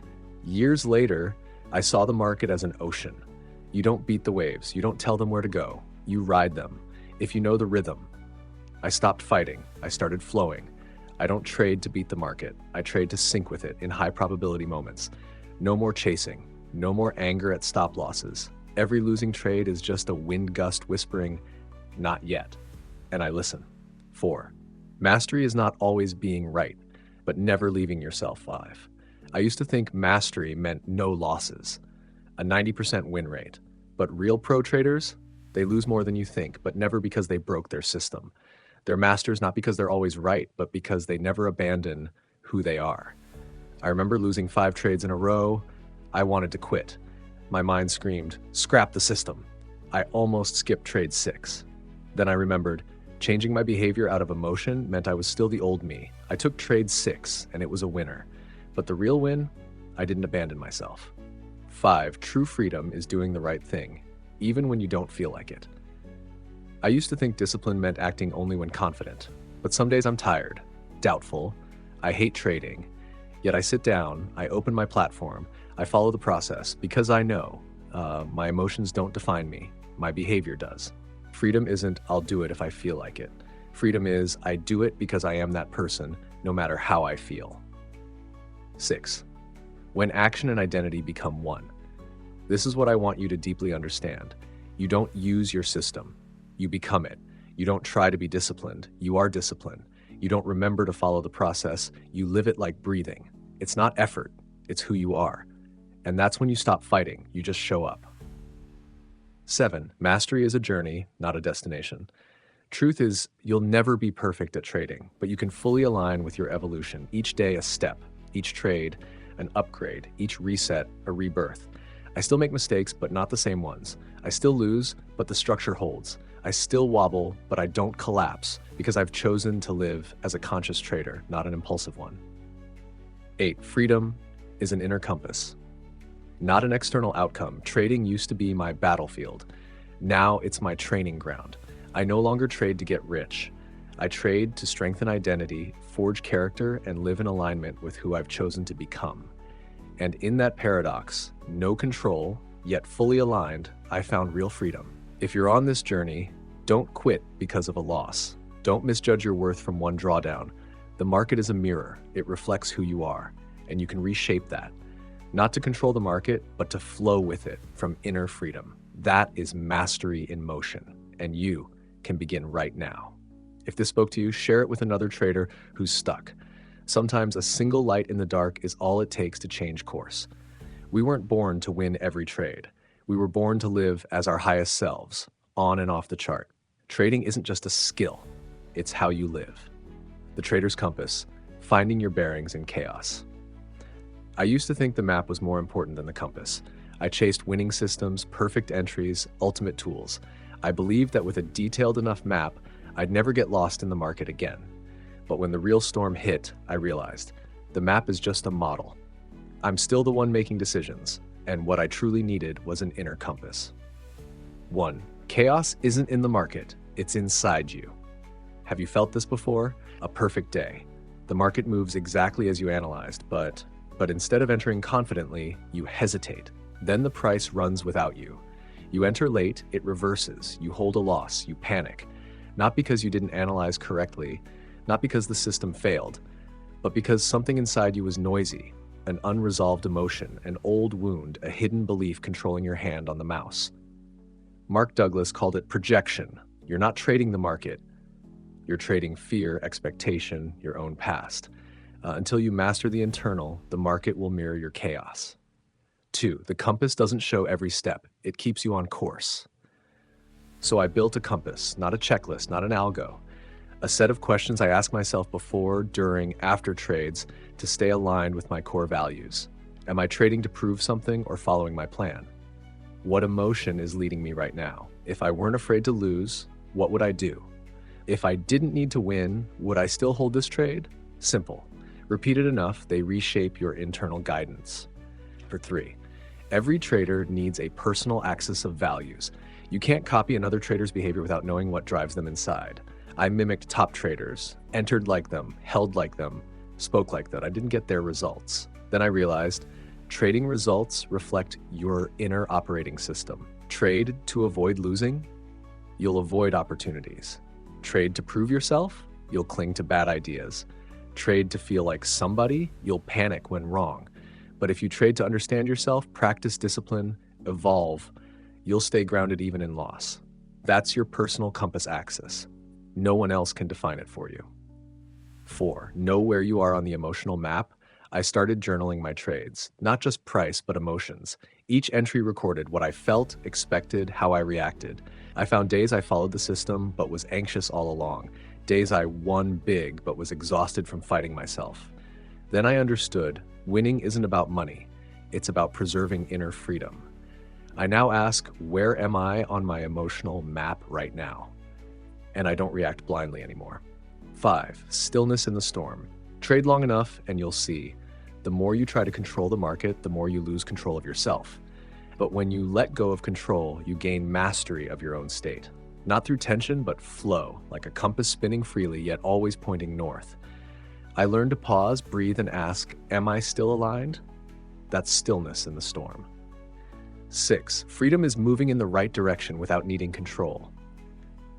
Years later, I saw the market as an ocean. You don't beat the waves. You don't tell them where to go. You ride them. If you know the rhythm. I stopped fighting. I started flowing. I don't trade to beat the market. I trade to sync with it in high probability moments. No more chasing. No more anger at stop losses. Every losing trade is just a wind gust whispering, "Not yet." And I listen. 4. Mastery is not always being right, but never leaving yourself alive. I used to think mastery meant no losses, a 90% win rate. But real pro traders, they lose more than you think, but never because they broke their system. They're masters not because they're always right, but because they never abandon who they are. I remember losing 5 trades in a row. I wanted to quit. My mind screamed, "Scrap the system." I almost skipped trade 6. Then I remembered, changing my behavior out of emotion meant I was still the old me. I took trade 6, and it was a winner. But the real win, I didn't abandon myself. 5. True freedom is doing the right thing, even when you don't feel like it. I used to think discipline meant acting only when confident, but some days I'm tired, doubtful, I hate trading, yet I sit down, I open my platform, I follow the process because I know my emotions don't define me, my behavior does. Freedom isn't I'll do it if I feel like it. Freedom is I do it because I am that person, no matter how I feel. 6. When action and identity become one. This is what I want you to deeply understand. You don't use your system. You become it. You don't try to be disciplined. You are disciplined. You don't remember to follow the process. You live it like breathing. It's not effort. It's who you are. And that's when you stop fighting. You just show up. 7. Mastery is a journey, not a destination. Truth is, you'll never be perfect at trading, but you can fully align with your evolution. Each day a step, each trade an upgrade, each reset a rebirth. I still make mistakes, but not the same ones. I still lose, but the structure holds. I still wobble, but I don't collapse because I've chosen to live as a conscious trader, not an impulsive one. 8. Freedom is an inner compass, not an external outcome. Trading used to be my battlefield. Now it's my training ground. I no longer trade to get rich. I trade to strengthen identity, forge character, and live in alignment with who I've chosen to become. And in that paradox, no control, yet fully aligned, I found real freedom. If you're on this journey, don't quit because of a loss. Don't misjudge your worth from one drawdown. The market is a mirror. It reflects who you are, and you can reshape that. Not to control the market, but to flow with it from inner freedom. That is mastery in motion, and you can begin right now. If this spoke to you, share it with another trader who's stuck. Sometimes a single light in the dark is all it takes to change course. We weren't born to win every trade. We were born to live as our highest selves, on and off the chart. Trading isn't just a skill, it's how you live. The Trader's Compass, finding your bearings in chaos. I used to think the map was more important than the compass. I chased winning systems, perfect entries, ultimate tools. I believed that with a detailed enough map, I'd never get lost in the market again. But when the real storm hit, I realized the map is just a model. I'm still the one making decisions, and what I truly needed was an inner compass. 1. Chaos isn't in the market, it's inside you. Have you felt this before? A perfect day. The market moves exactly as you analyzed, but instead of entering confidently, you hesitate. Then the price runs without you. You enter late, it reverses. You hold a loss, you panic. Not because you didn't analyze correctly, not because the system failed, but because something inside you was noisy, an unresolved emotion, an old wound, a hidden belief controlling your hand on the mouse. Mark Douglas called it projection. You're not trading the market. You're trading fear, expectation, your own past. Until you master the internal, the market will mirror your chaos. 2, the compass doesn't show every step. It keeps you on course. So I built a compass, not a checklist, not an algo. A set of questions I ask myself before, during, after trades to stay aligned with my core values. Am I trading to prove something or following my plan? What emotion is leading me right now? If I weren't afraid to lose, what would I do? If I didn't need to win, would I still hold this trade? Simple. Repeat it enough, they reshape your internal guidance. For 3, every trader needs a personal axis of values. You can't copy another trader's behavior without knowing what drives them inside. I mimicked top traders, entered like them, held like them, spoke like that. I didn't get their results. Then I realized trading results reflect your inner operating system. Trade to avoid losing, you'll avoid opportunities. Trade to prove yourself, you'll cling to bad ideas. Trade to feel like somebody, you'll panic when wrong. But if you trade to understand yourself, practice discipline, evolve, you'll stay grounded even in loss. That's your personal compass axis. No one else can define it for you. 4, know where you are on the emotional map. I started journaling my trades, not just price, but emotions. Each entry recorded what I felt, expected, how I reacted. I found days I followed the system, but was anxious all along. Days I won big, but was exhausted from fighting myself. Then I understood, winning isn't about money. It's about preserving inner freedom. I now ask, where am I on my emotional map right now? And I don't react blindly anymore. 5, stillness in the storm. Trade long enough and you'll see. The more you try to control the market, the more you lose control of yourself. But when you let go of control, you gain mastery of your own state. Not through tension, but flow, like a compass spinning freely, yet always pointing north. I learned to pause, breathe, and ask, am I still aligned? That's stillness in the storm. 6, freedom is moving in the right direction without needing control.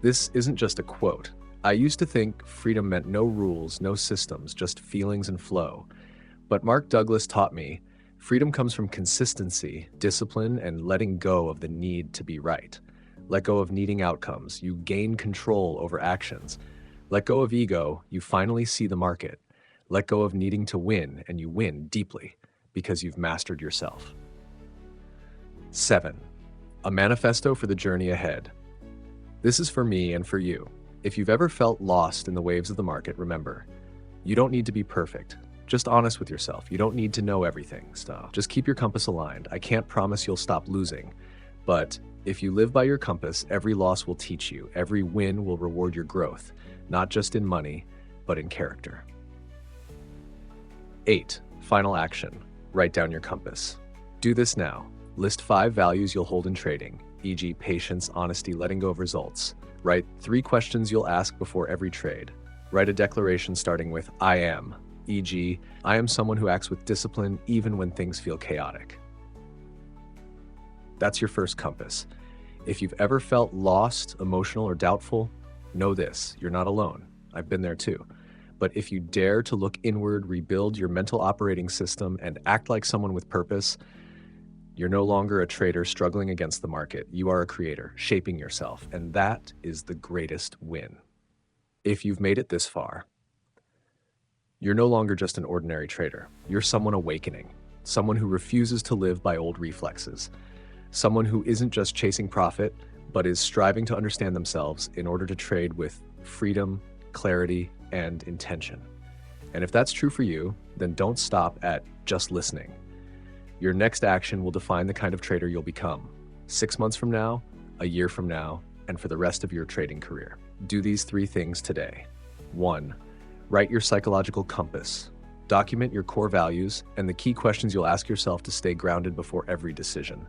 This isn't just a quote. I used to think freedom meant no rules, no systems, just feelings and flow. But Mark Douglas taught me, freedom comes from consistency, discipline, and letting go of the need to be right. Let go of needing outcomes. You gain control over actions. Let go of ego. You finally see the market. Let go of needing to win, and you win deeply because you've mastered yourself. 7, a manifesto for the journey ahead. This is for me and for you. If you've ever felt lost in the waves of the market, remember, you don't need to be perfect. Just honest with yourself. You don't need to know everything. Just keep your compass aligned. I can't promise you'll stop losing, but if you live by your compass, every loss will teach you. Every win will reward your growth, not just in money, but in character. 8, final action. Write down your compass. Do this now. List 5 values you'll hold in trading, e.g. patience, honesty, letting go of results. Write 3 questions you'll ask before every trade. Write a declaration starting with I am, e.g. I am someone who acts with discipline even when things feel chaotic. That's your first compass. If you've ever felt lost, emotional, or doubtful, know this, you're not alone. I've been there too. But if you dare to look inward, rebuild your mental operating system, and act like someone with purpose, you're no longer a trader struggling against the market. You are a creator, shaping yourself, and that is the greatest win. If you've made it this far, you're no longer just an ordinary trader. You're someone awakening, someone who refuses to live by old reflexes, someone who isn't just chasing profit, but is striving to understand themselves in order to trade with freedom, clarity, and intention. And if that's true for you, then don't stop at just listening. Your next action will define the kind of trader you'll become 6 months from now, a year from now, and for the rest of your trading career. Do these 3 things today. 1, write your psychological compass. Document your core values and the key questions you'll ask yourself to stay grounded before every decision.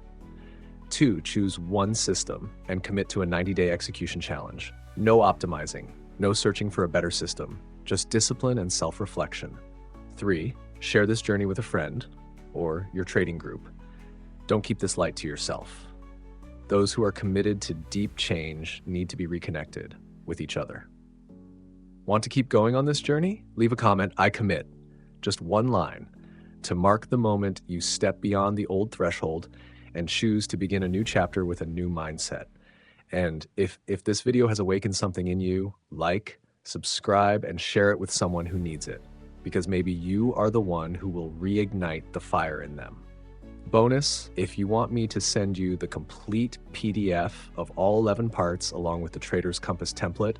2, choose one system and commit to a 90-day execution challenge. No optimizing, no searching for a better system, just discipline and self-reflection. 3, share this journey with a friend or your trading group. Don't keep this light to yourself. Those who are committed to deep change need to be reconnected with each other. Want to keep going on this journey? Leave a comment, I commit. Just one line to mark the moment you step beyond the old threshold and choose to begin a new chapter with a new mindset. And if this video has awakened something in you, like, subscribe, and share it with someone who needs it. because maybe you are the one who will reignite the fire in them. Bonus, if you want me to send you the complete PDF of all 11 parts along with the Trader's Compass template,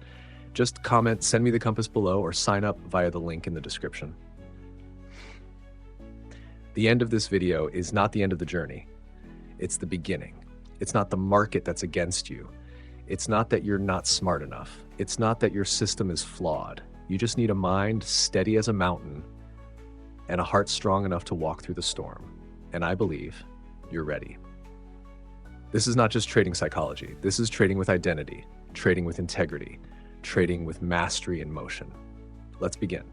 just comment, send me the compass below, or sign up via the link in the description. The end of this video is not the end of the journey. It's the beginning. It's not the market that's against you. It's not that you're not smart enough. It's not that your system is flawed. You just need a mind steady as a mountain and a heart strong enough to walk through the storm. And I believe you're ready. This is not just trading psychology. This is trading with identity, trading with integrity, trading with mastery in motion. Let's begin.